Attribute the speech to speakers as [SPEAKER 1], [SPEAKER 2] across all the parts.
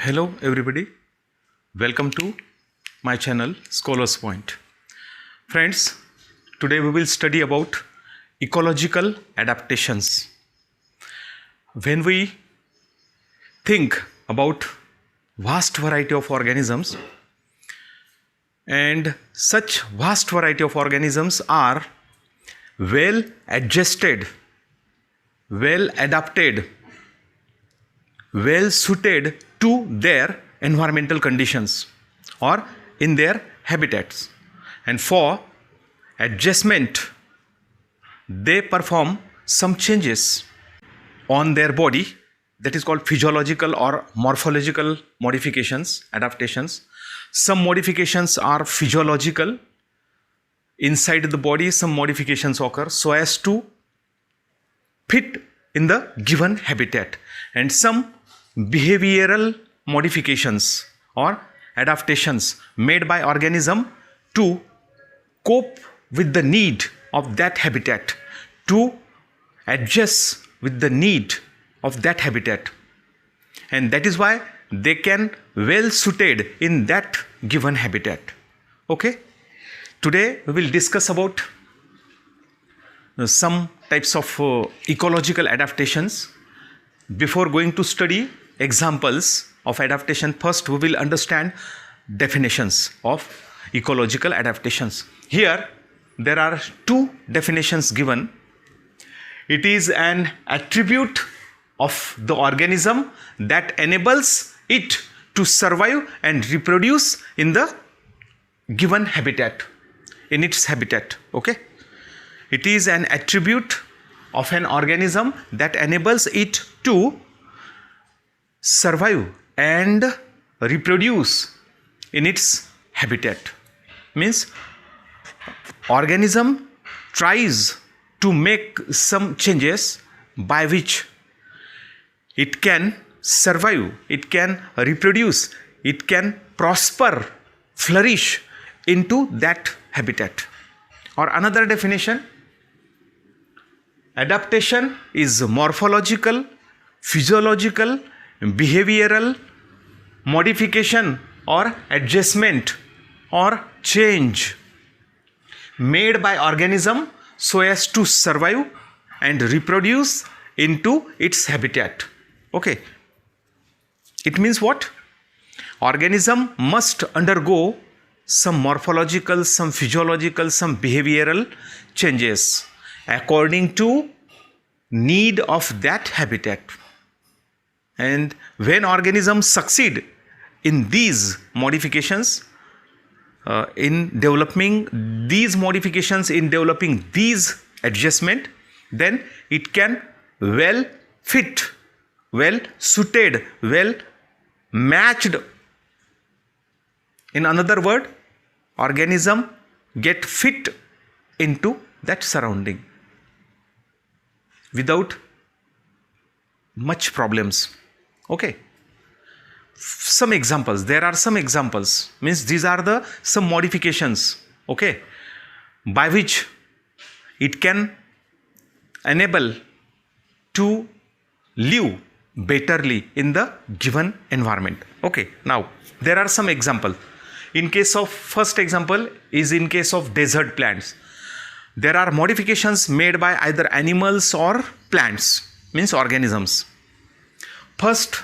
[SPEAKER 1] Hello everybody, welcome to my channel Scholars Point. Friends, today we will study about ecological adaptations. When we think about vast variety of organisms, and such vast variety of organisms are well adjusted, well adapted, well suited to their environmental conditions or in their habitats, and for adjustment they perform some changes on their body, that is called physiological or morphological modifications, adaptations. Some modifications are physiological inside the body, some modifications occur so as to fit in the given habitat, and some behavioral modifications or adaptations made by organism to cope with the need of that habitat, to adjust with the need of that habitat, and that is why they can well suited in that given habitat. Okay, today we will discuss about some types of ecological adaptations. Before going to study examples of adaptation, first we will understand definitions of ecological adaptations. Here there are two definitions given. It is an attribute of the organism that enables it to survive and reproduce in the given habitat, in its habitat. Okay, it is an attribute of an organism that enables it to survive and reproduce in its habitat. Means organism tries to make some changes by which it can survive, it can reproduce, it can prosper, flourish into that habitat. Or another definition, adaptation is morphological, physiological, behavioral modification or adjustment or change made by organism so as to survive and reproduce into its habitat. Okay, it means what? Organism must undergo some morphological, some physiological, some behavioral changes according to need of that habitat. And when organisms succeed in these modifications, in developing these modifications, in developing these adjustment, then it can well fit, well suited, well matched. In another word, organism get fit into that surrounding without much problems. Okay, some examples, there are some examples, means these are the some modifications, okay, by which it can enable to live betterly in the given environment. Okay, now there are some examples. In case of, first example is in case of desert plants. There are modifications made by either animals or plants, means organisms. First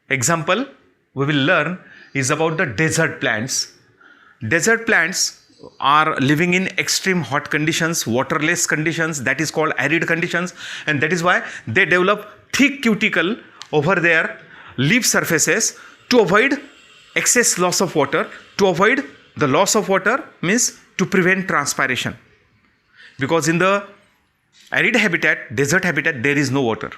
[SPEAKER 1] example we will learn is about the desert plants. Desert plants are living in extreme hot conditions, waterless conditions, that is called arid conditions, and that is why they develop thick cuticle over their leaf surfaces to avoid excess loss of water. To avoid the loss of water means to prevent transpiration, because in the arid habitat, desert habitat, there is no water,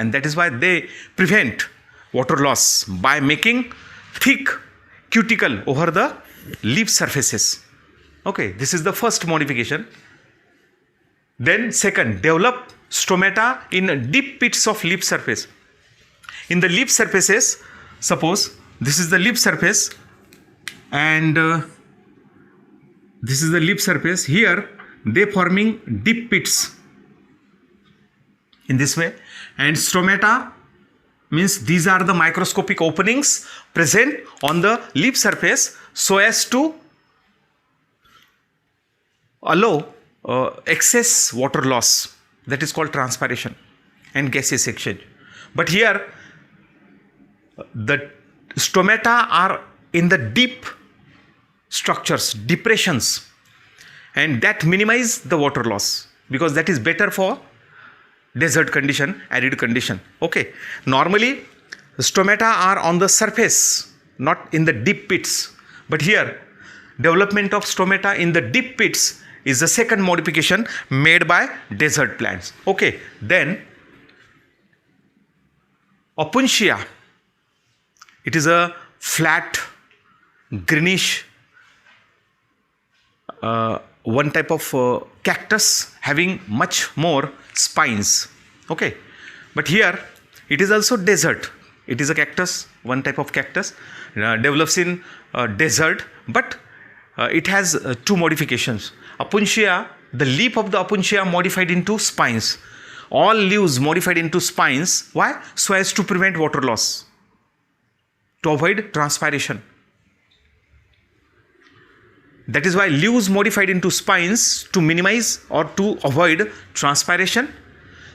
[SPEAKER 1] and that is why they prevent water loss by making thick cuticle over the leaf surfaces. Okay, this is the first modification. Then second, develop stomata in deep pits of leaf surface. In the leaf surfaces, suppose this is the leaf surface and this is the leaf surface. Here they forming deep pits in this way, and stomata means these are the microscopic openings present on the leaf surface so as to allow excess water loss, that is called transpiration and gaseous exchange. But here the stomata are in the deep structures, depressions, and that minimize the water loss because that is better for desert condition, arid condition. Okay, normally stomata are on the surface, not in the deep pits, but here development of stomata in the deep pits is the second modification made by desert plants. Okay, then Opuntia, it is a flat greenish one type of cactus having much more spines. Okay, but here it is also desert. It is a cactus, one type of cactus develops in desert, but it has two modifications. Opuntia, the leaf of the Opuntia modified into spines. All leaves modified into spines. Why? So as to prevent water loss, to avoid transpiration. That is why leaves modified into spines to minimize or to avoid transpiration.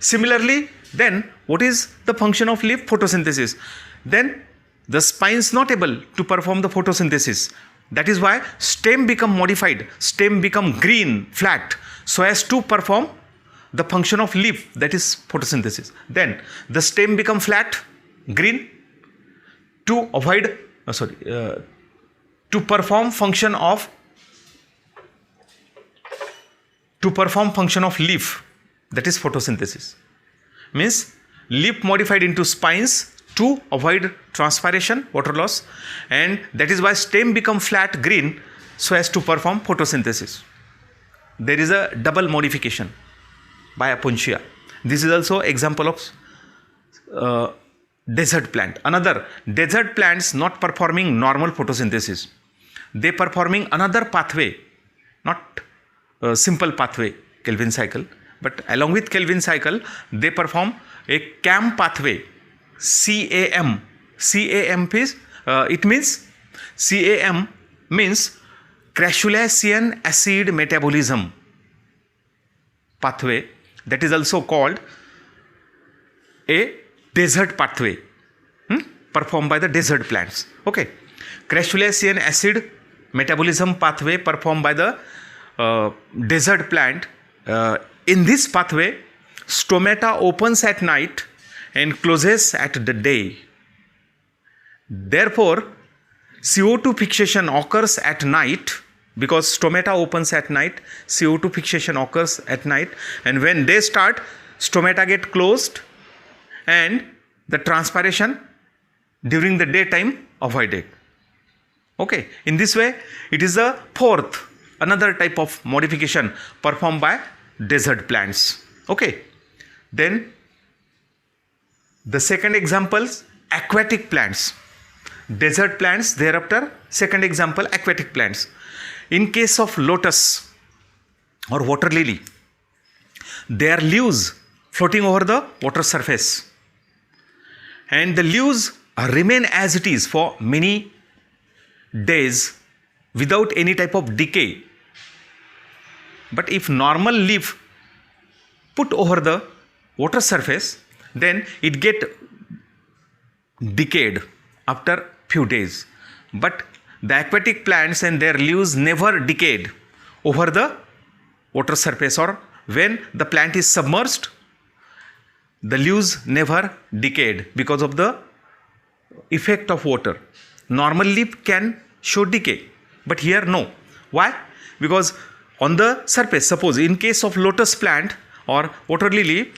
[SPEAKER 1] Similarly, then what is the function of leaf? Photosynthesis. Then the spines not able to perform the photosynthesis. That is why stem become modified, stem become green, flat, so as to perform the function of leaf, that is photosynthesis. Then the stem become flat, green, to avoid, to perform function of leaf, that is photosynthesis. Means leaf modified into spines to avoid transpiration, water loss, and that is why stem become flat green so as to perform photosynthesis. There is a double modification by Opuntia. This is also example of desert plant. Another desert plants not performing normal photosynthesis. They performing another pathway, not simple pathway, Calvin cycle, but along with Calvin cycle they perform a CAM pathway. CAM. CAM is it means CAM means crassulacean acid metabolism pathway. That is also called a desert pathway performed by the desert plants. Okay, crassulacean acid metabolism pathway performed by the desert plant. In this pathway, stomata opens at night and closes at the day. Therefore, CO2 fixation occurs at night because stomata opens at night, CO2 fixation occurs at night, and when they start, stomata get closed and the transpiration during the daytime avoided. Okay, in this way, it is the fourth, another type of modification performed by desert plants. Okay, then the second example, aquatic plants. Desert plants, thereafter second example, aquatic plants. In case of lotus or water lily, their leaves floating over the water surface, and the leaves remain as it is for many days without any type of decay. But if normal leaf put over the water surface, then it get decayed after few days. But the aquatic plants and their leaves never decayed over the water surface, or when the plant is submerged, the leaves never decayed because of the effect of water. Normal leaf can show decay, but here no. Why? Because on the surface, suppose in case of lotus plant or water lily,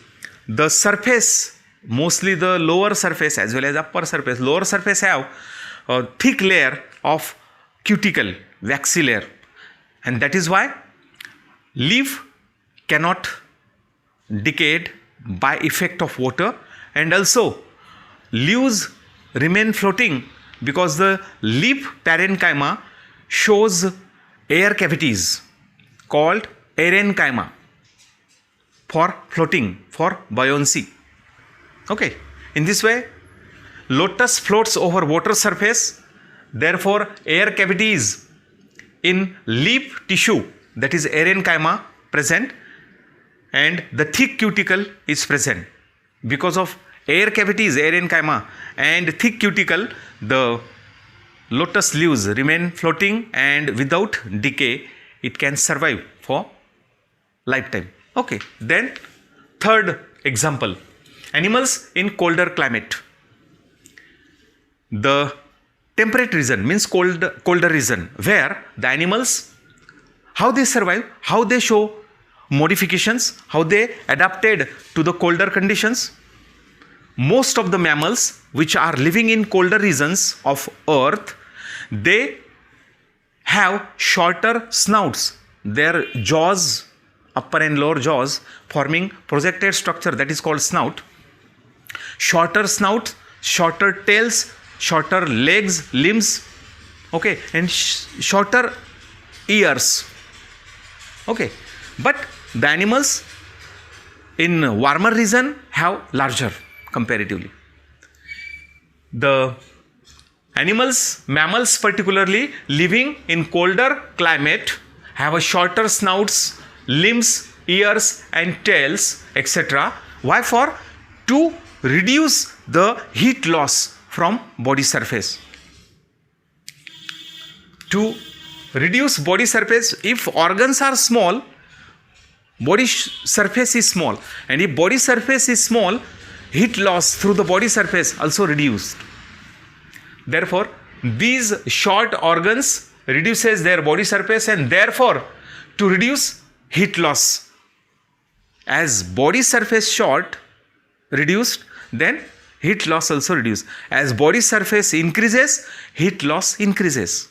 [SPEAKER 1] the surface, mostly the lower surface as well as upper surface, lower surface have a thick layer of cuticle, waxy layer, and that is why leaf cannot decayed by effect of water, and also leaves remain floating because the leaf parenchyma shows air cavities called parenchyma for floating, for buoyancy. Okay, in this way lotus floats over water surface. Therefore, air cavities in leaf tissue, that is parenchyma, present, and the thick cuticle is present. Because of air cavities, parenchyma, and thick cuticle, the lotus leaves remain floating, and without decay it can survive for lifetime. Okay, then third example, animals in colder climate. The temperate region means colder region, where the animals, how they survive, how they show modifications, how they adapted to the colder conditions. Most of the mammals which are living in colder regions of earth, they have shorter snouts, their jaws, upper and lower jaws, forming projected structure, that is called snout. Shorter snout, shorter tails, shorter legs, limbs, okay, and shorter ears. Okay, but the animals in warmer region have larger comparatively. The animals, mammals particularly, living in colder climate have a shorter snouts, limbs, ears and tails, etc. Why? For to reduce the heat loss from body surface. To reduce body surface, if organs are small, body surface is small, and if body surface is small, heat loss through the body surface also reduced. Therefore, these short organs reduces their body surface, and therefore to reduce heat loss, as body surface short reduced, then heat loss also reduced. As body surface increases, heat loss increases.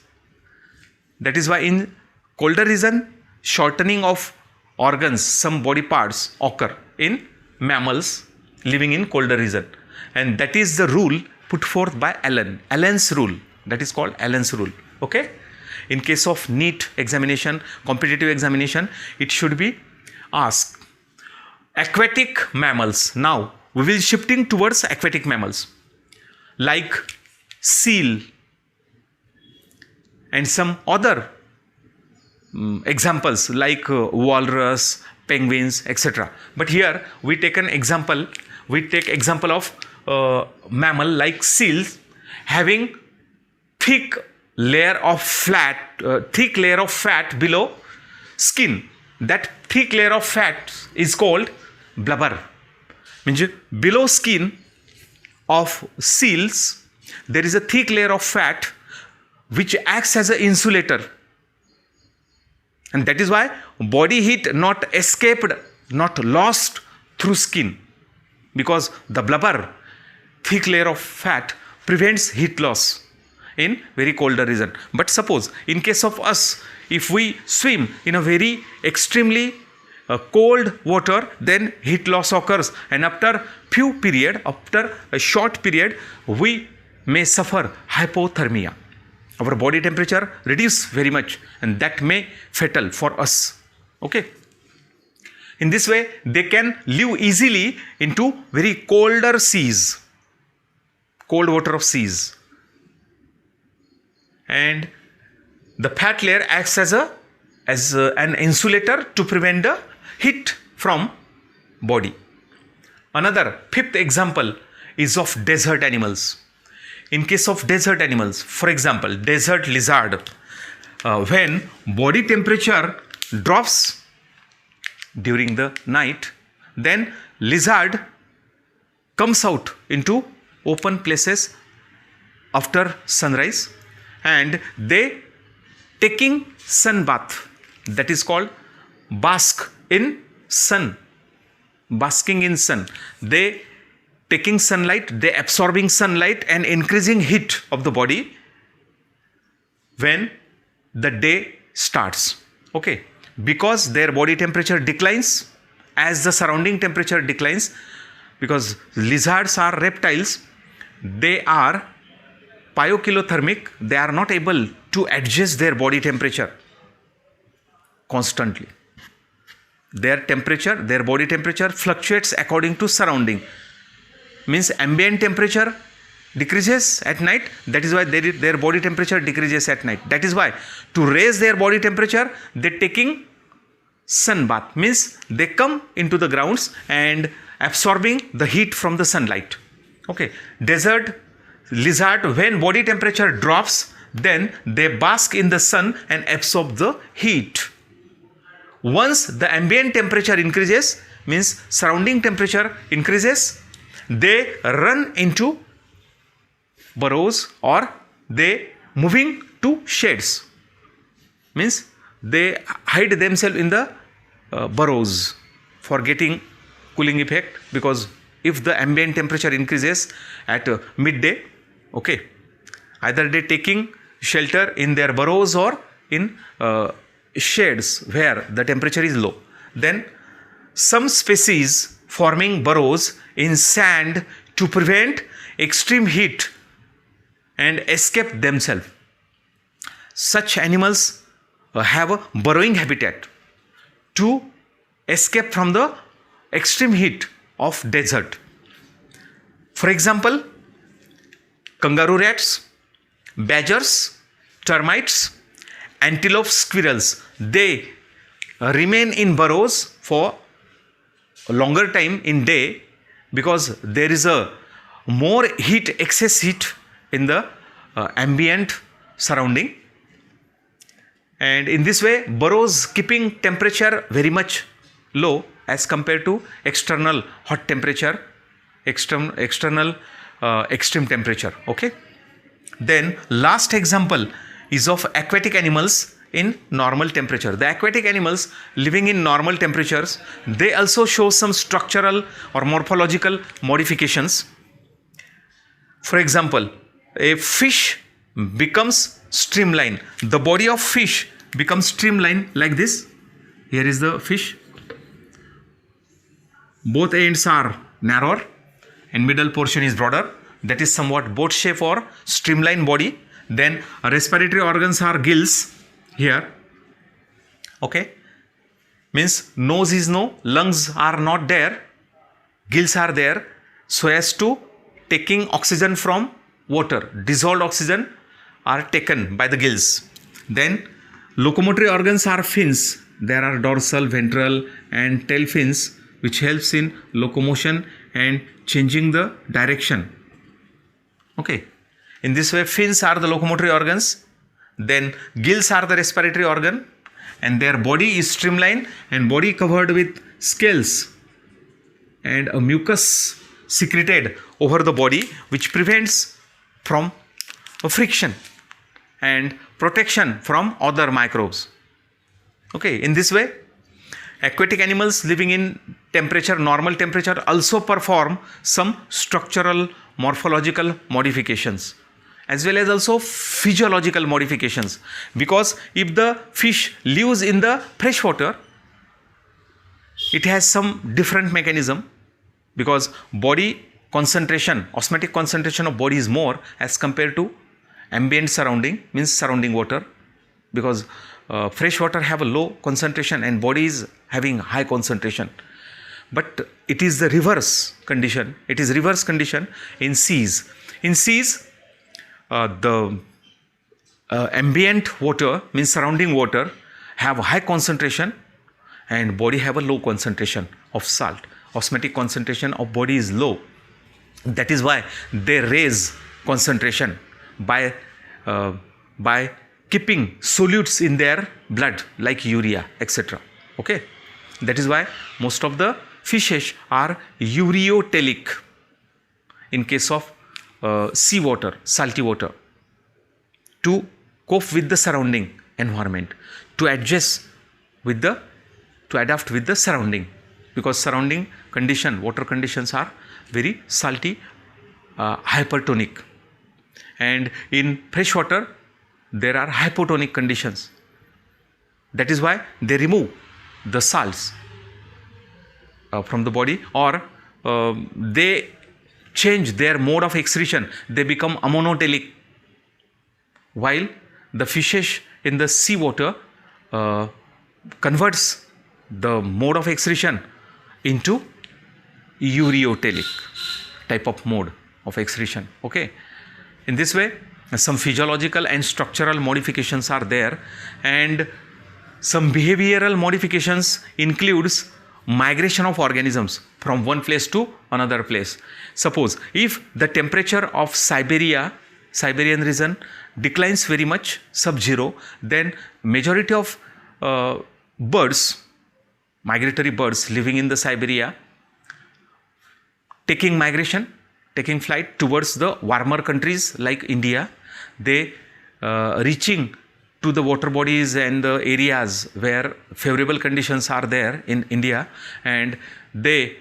[SPEAKER 1] That is why in colder region, shortening of organs, some body parts occur in mammals living in colder region, and that is the rule put forth by Allen. Allen's rule, that is called Allen's rule. Okay, in case of NEET examination, competitive examination, it should be asked. Aquatic mammals. Now we will shifting towards aquatic mammals like seal and some other examples like walrus, penguins, etc. But here we take an example. We take example of mammal like seals having thick layer of fat below skin. That thick layer of fat is called blubber. Means below skin of seals there is a thick layer of fat which acts as an insulator, and that is why body heat not escaped, not lost through skin, because the blubber, thick layer of fat, prevents heat loss in very colder region. But suppose in case of us, if we swim in a very extremely cold water, then heat loss occurs, and after a short period, we may suffer hypothermia. Our body temperature reduce very much, and that may fatal for us. Okay. In this way, they can live easily into very colder seas, cold water of seas, and the fat layer acts as an insulator to prevent the heat from body. Another fifth example is of desert animals. In case of desert animals, for example, desert lizard, when body temperature drops during the night, then lizard comes out into open places after sunrise, and they taking sun bath, that is called bask in sun, basking in sun. They taking sunlight, they absorbing sunlight and increasing heat of the body when the day starts. Okay, because their body temperature declines as the surrounding temperature declines, because lizards are reptiles, they are pyokilothermic, they are not able to adjust their body temperature constantly. Their body temperature fluctuates according to surrounding. Means ambient temperature decreases at night. That is why their body temperature decreases at night. That is why to raise their body temperature, they're taking sun bath, means they come into the grounds and absorbing the heat from the sunlight. Okay, desert lizard, when body temperature drops, then they bask in the sun and absorb the heat. Once the ambient temperature increases, means surrounding temperature increases, they run into burrows or they moving to shades, means they hide themselves in the burrows for getting cooling effect, because if the ambient temperature increases at midday, okay, either they taking shelter in their burrows or in shades where the temperature is low. Then some species forming burrows in sand to prevent extreme heat and escape themselves. Such animals have a burrowing habitat to escape from the extreme heat of desert. For example, kangaroo rats, badgers, termites, antelope, squirrels, they remain in burrows for a longer time in day because there is a more heat, excess heat in the ambient surrounding, and in this way burrows keeping temperature very much low as compared to external hot temperature, extreme temperature. Okay, then last example is of aquatic animals in normal temperature. The aquatic animals living in normal temperatures, they also show some structural or morphological modifications. For example, a fish becomes streamlined. The body of fish becomes streamlined like this. Here is the fish. Both ends are narrower and middle portion is broader. That is somewhat boat shape or streamlined body. Then respiratory organs are gills here. Okay, means nose is no, lungs are not there, gills are there, so as to taking oxygen from water. Dissolved oxygen are taken by the gills. Then locomotory organs are fins. There are dorsal, ventral and tail fins which helps in locomotion and changing the direction. Okay, in this way fins are the locomotory organs, then gills are the respiratory organ, and their body is streamlined and body covered with scales and a mucus secreted over the body which prevents from friction and protection from other microbes. Okay, in this way aquatic animals living in temperature, normal temperature, also perform some structural morphological modifications as well as also physiological modifications, because if the fish lives in the fresh water, it has some different mechanism, because body concentration, osmotic concentration of body is more as compared to ambient surrounding, means surrounding water, because fresh water have a low concentration and body is having high concentration. But it is the reverse condition. It is reverse condition in seas. In seas, the ambient water, means surrounding water, have a high concentration and body have a low concentration of salt. Osmotic concentration of body is low. That is why they raise concentration by keeping solutes in their blood like urea, etc. Okay, that is why most of the fishes are ureotelic in case of sea water, salty water, to cope with the surrounding environment, to adapt with the surrounding, because surrounding condition, water conditions are very salty, hypertonic, and in fresh water there are hypotonic conditions. That is why they remove the salts from the body, or they change their mode of excretion. They become amonotelic, while the fishes in the sea water converts the mode of excretion into ureotelic type of mode. of excretion. Okay, in this way some physiological and structural modifications are there, and some behavioral modifications includes migration of organisms from one place to another place. Suppose if the temperature of Siberian region declines very much, sub-zero, then majority of birds, migratory birds living in the Siberia, taking flight towards the warmer countries like India, they reaching to the water bodies and the areas where favorable conditions are there in India, and they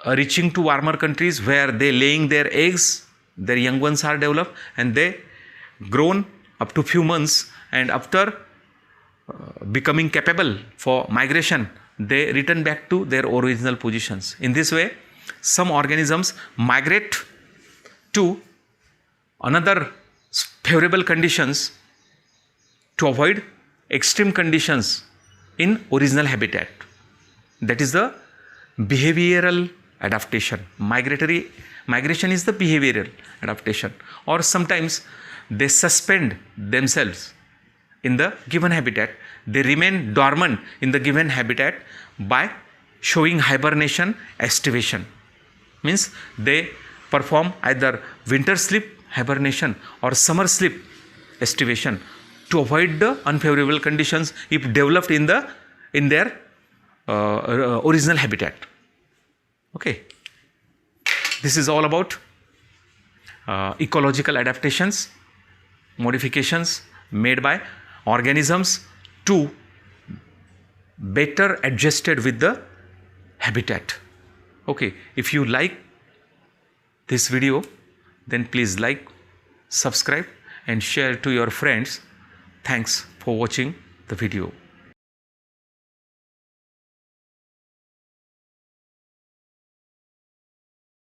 [SPEAKER 1] reaching to warmer countries where they laying their eggs, their young ones are developed, and they grown up to few months, and after becoming capable for migration, they return back to their original positions. In this way, some organisms migrate to another favorable conditions to avoid extreme conditions in original habitat. That is the behavioral adaptation. Migration is the behavioral adaptation. Or sometimes they suspend themselves in the given habitat. They remain dormant in the given habitat by showing hibernation, estivation. Means they perform either winter sleep, hibernation, or summer sleep, estivation, to avoid the unfavorable conditions if developed in their original habitat. Okay, this is all about ecological adaptations, modifications made by organisms to better adjusted with the habitat. Okay, if you like this video, then please like, subscribe and share to your friends. Thanks for watching the video.